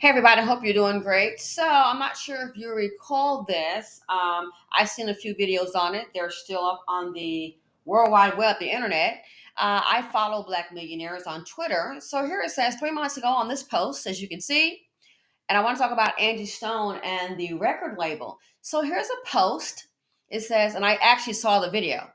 Hey everybody, hope you're doing great. So I'm not sure if you recall this. I've seen a few videos on it. They're still up on the World Wide Web, the internet. I follow Black millionaires on Twitter. So here it says 3 months ago on this post, as you can see, and I want to talk about Angie Stone and the record label. So here's a post. It says, and I actually saw the video.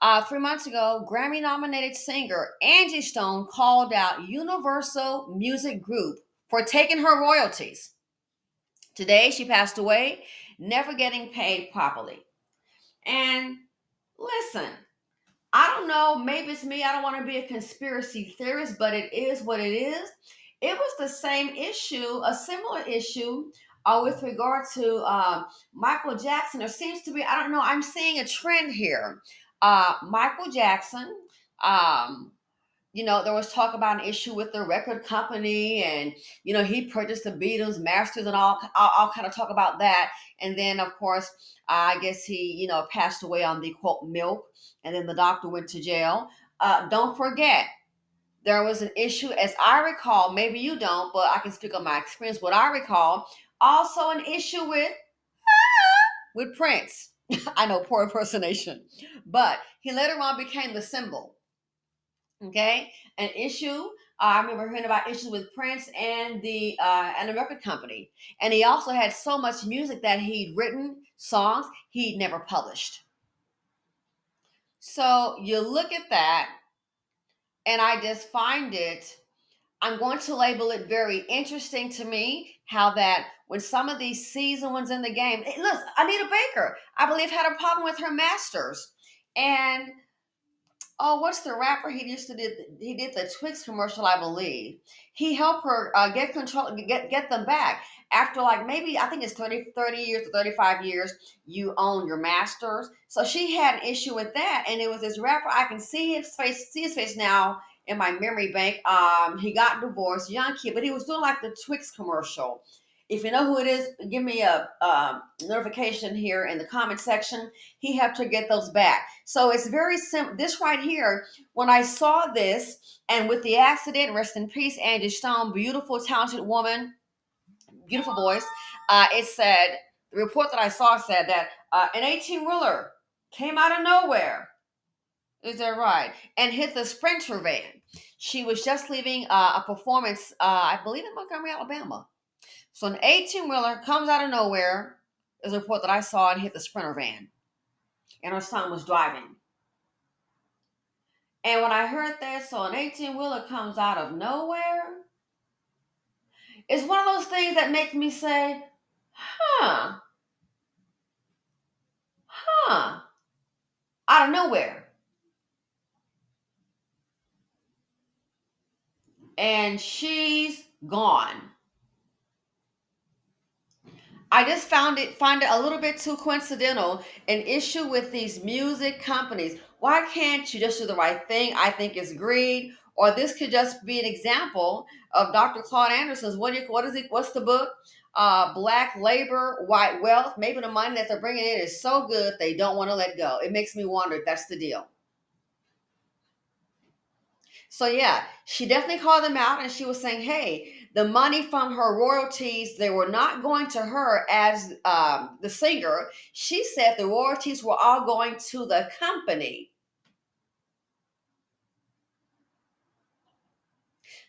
3 months ago, Grammy nominated singer Angie Stone called out Universal Music Group for taking her royalties. Today, she passed away, never getting paid properly. And listen, I don't know, maybe it's me. I don't want to be a conspiracy theorist, but it is what it is. It was the same issue, a similar issue with regard to Michael Jackson. There seems to be, I don't know, I'm seeing a trend here. Michael Jackson, um, there was talk about an issue with the record company, and he purchased the Beatles, Masters, and all kind of talk about that. And then, of course, I guess he, passed away on the quote milk, and then the doctor went to jail. Don't forget, there was an issue, as I recall. Maybe you don't, but I can speak on my experience. What I recall, also an issue with Prince. I know, poor impersonation, but he later on became the symbol. Okay, an issue. I remember hearing about issues with Prince and the record company, and he also had so much music that he'd written songs he'd never published. So you look at that, and I just find it. I'm going to label it very interesting to me how that when some of these seasoned ones in the game, look, Anita Baker, I believe, had a problem with her masters, and oh, what's the rapper he used to did? He did the Twix commercial, I believe. He helped her get control, get them back after like maybe I think it's 30 years to 35 years. You own your masters, so she had an issue with that, and it was this rapper. I can see his face now in my memory bank. He got divorced, young kid, but he was doing like the Twix commercial. If you know who it is, give me a notification here in the comment section. He helped her get those back. So it's very simple. This right here, when I saw this, and with the accident, rest in peace, Angie Stone, beautiful, talented woman, beautiful voice. It said, the report that I saw said that an 18-wheeler came out of nowhere. Is that right? And hit the Sprinter van. She was just leaving a performance, I believe, in Montgomery, Alabama. So an 18-wheeler comes out of nowhere, is a report that I saw, and hit the Sprinter van. And her son was driving. And when I heard that, so an 18-wheeler comes out of nowhere, it's one of those things that makes me say, huh, huh, out of nowhere. And she's gone. I just find it a little bit too coincidental, an issue with these music companies. Why can't you just do the right thing? I think it's greed, or this could just be an example of Dr. Claude Anderson's. What is it? What's the book? Black labor, white wealth. Maybe the money that they're bringing in is so good they don't want to let go. It makes me wonder if that's the deal. So yeah, she definitely called them out, and she was saying, "Hey, the money from her royalties, they were not going to her as the singer." She said the royalties were all going to the company.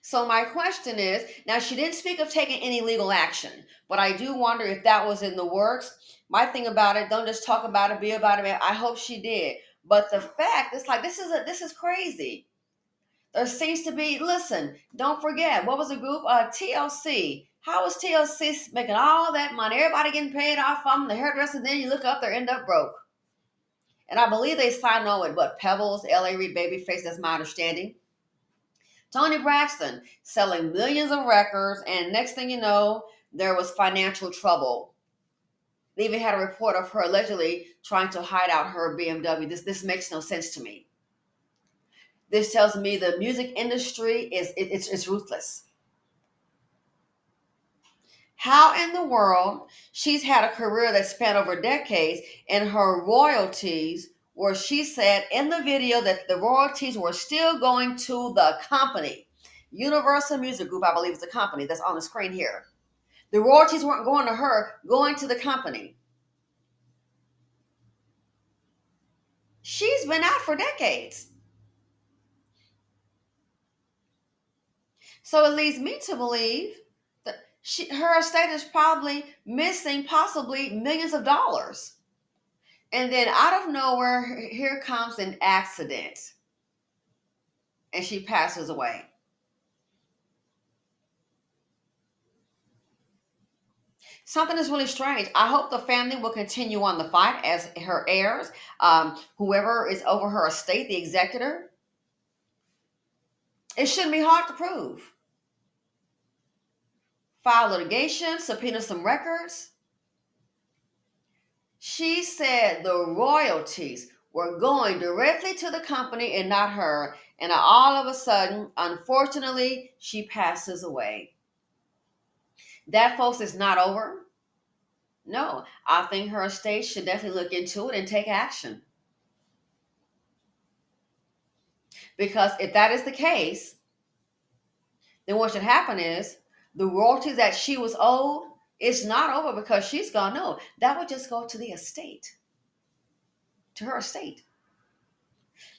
So my question is, now she didn't speak of taking any legal action, but I do wonder if that was in the works. My thing about it, don't just talk about it, be about it. I hope she did, but the fact, it's like this is crazy. There seems to be, listen, don't forget, what was the group? TLC. How was TLC making all that money? Everybody getting paid off from the hairdresser, then you look up, they end up broke. And I believe they signed on with what, Pebbles, LA Reid, Babyface, that's my understanding. Tony Braxton selling millions of records, and next thing you know, there was financial trouble. They even had a report of her allegedly trying to hide out her BMW. This makes no sense to me. This tells me the music industry it's ruthless. How in the world she's had a career that spanned over decades, and her royalties, where she said in the video that the royalties were still going to the company, Universal Music Group, I believe is the company that's on the screen here. The royalties weren't going to her, going to the company. She's been out for decades. So it leads me to believe that her estate is probably missing possibly millions of dollars. And then out of nowhere, here comes an accident and she passes away. Something is really strange. I hope the family will continue on the fight as her heirs, whoever is over her estate, the executor. It shouldn't be hard to prove. File litigation, subpoena some records. She said the royalties were going directly to the company and not her. And all of a sudden, unfortunately, she passes away. That, folks, is not over. No, I think her estate should definitely look into it and take action. Because if that is the case, then what should happen is the royalties that she was owed, it's not over because she's gone. No, that would just go to the estate, to her estate.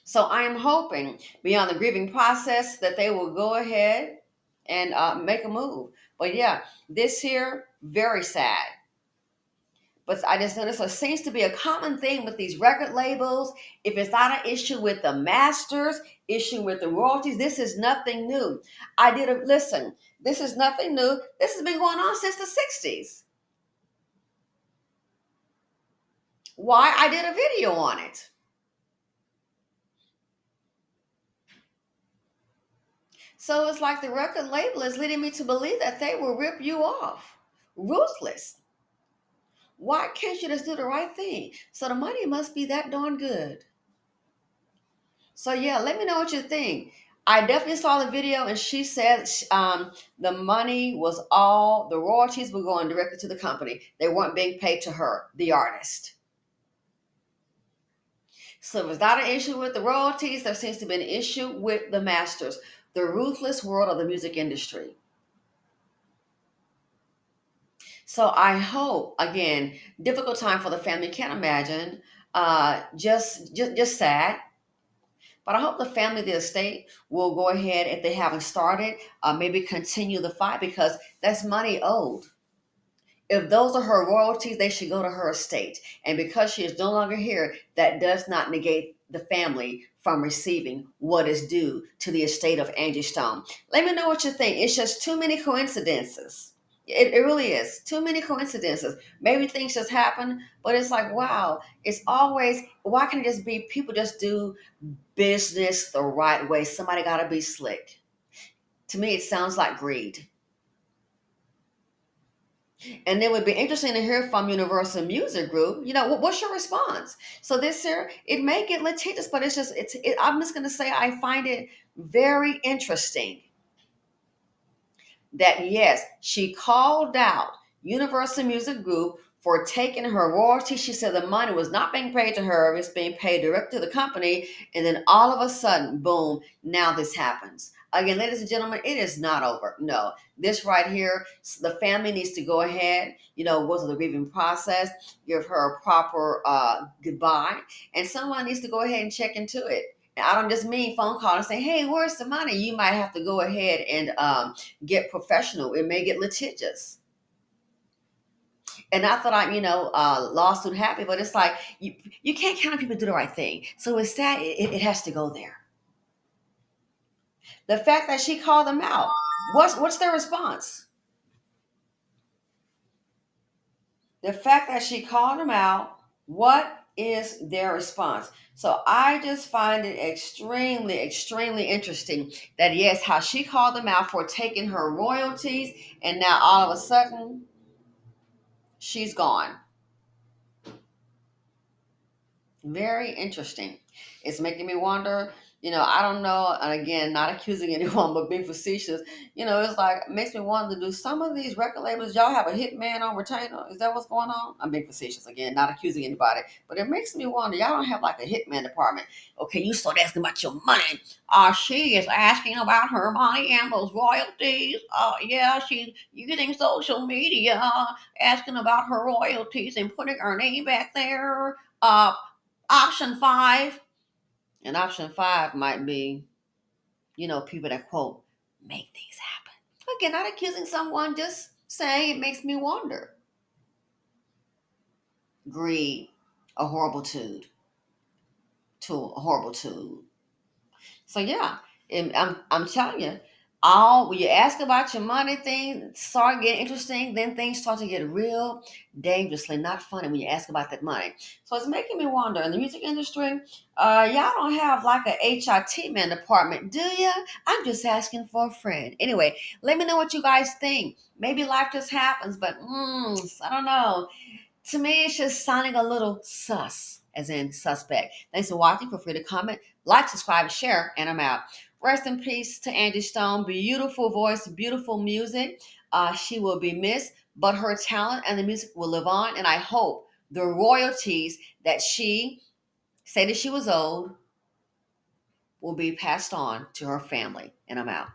So I am hoping beyond the grieving process that they will go ahead and make a move. But yeah, this here, very sad. But I just noticed there seems to be a common thing with these record labels. If it's not an issue with the masters, issue with the royalties, this is nothing new. Listen, this is nothing new. This has been going on since the 60s. Why? I did a video on it. So it's like the record label is leading me to believe that they will rip you off. Ruthless. Why can't you just do the right thing? So the money must be that darn good. So yeah, let me know what you think. I definitely saw the video, and she said the money was all the royalties were going directly to the company. They weren't being paid to her, the artist. So if it's not an issue with the royalties, there seems to be an issue with the masters, the ruthless world of the music industry. So I hope, again, difficult time for the family. Can't imagine. Just sad. But I hope the family, the estate, will go ahead if they haven't started, maybe continue the fight because that's money owed. If those are her royalties, they should go to her estate. And because she is no longer here, that does not negate the family from receiving what is due to the estate of Angie Stone. Let me know what you think. It's just too many coincidences. It really is. Too many coincidences. Maybe things just happen, but it's like, wow, it's always, why can't it just be people just do business the right way? Somebody got to be slick. To me, it sounds like greed. And it would be interesting to hear from Universal Music Group. What's your response? So this year, it may get litigious, but I'm just going to say I find it very interesting that yes, she called out Universal Music Group for taking her royalty. She said the money was not being paid to her, it's being paid direct to the company. And then all of a sudden, boom, now this happens. Again, ladies and gentlemen, it is not over. No, this right here, the family needs to go ahead, go through the grieving process, give her a proper goodbye, and someone needs to go ahead and check into it. And I don't just mean phone call and say, hey, where's the money? You might have to go ahead and get professional. It may get litigious. And I thought lawsuit happy, but it's like you can't count on people to do the right thing. So it's sad it has to go there. The fact that she called them out, what's their response? The fact that she called them out, what is their response? So I just find it extremely, extremely interesting that yes, how she called them out for taking her royalties, and now all of a sudden she's gone. Very interesting. It's making me wonder, I don't know. And again, not accusing anyone, but being facetious. It's like it makes me wonder: do some of these record labels, y'all have a hitman on retainer? Is that what's going on? I'm being facetious again, not accusing anybody, but it makes me wonder: y'all don't have like a hitman department? Okay, you start asking about your money. She is asking about her money and those royalties. Yeah, she's using social media, asking about her royalties and putting her name back there. Option five. And option five might be, people that quote, make things happen. Again, not accusing someone, just saying it makes me wonder. Greed, a horrible tool, a horrible tool. So yeah, and I'm telling you, all when you ask about your money, things start getting interesting. Then things start to get real dangerously not funny when you ask about that money. So it's making me wonder. In the music industry, y'all don't have like a HIT man department, do you? I'm just asking for a friend. Anyway, let me know what you guys think. Maybe life just happens, but I don't know. To me, it's just sounding a little sus, as in suspect. Thanks for watching. Feel free to comment, like, subscribe, and share, and I'm out. Rest in peace to Angie Stone. Beautiful voice, beautiful music. She will be missed, but her talent and the music will live on. And I hope the royalties that she said that she was owed will be passed on to her family. And I'm out.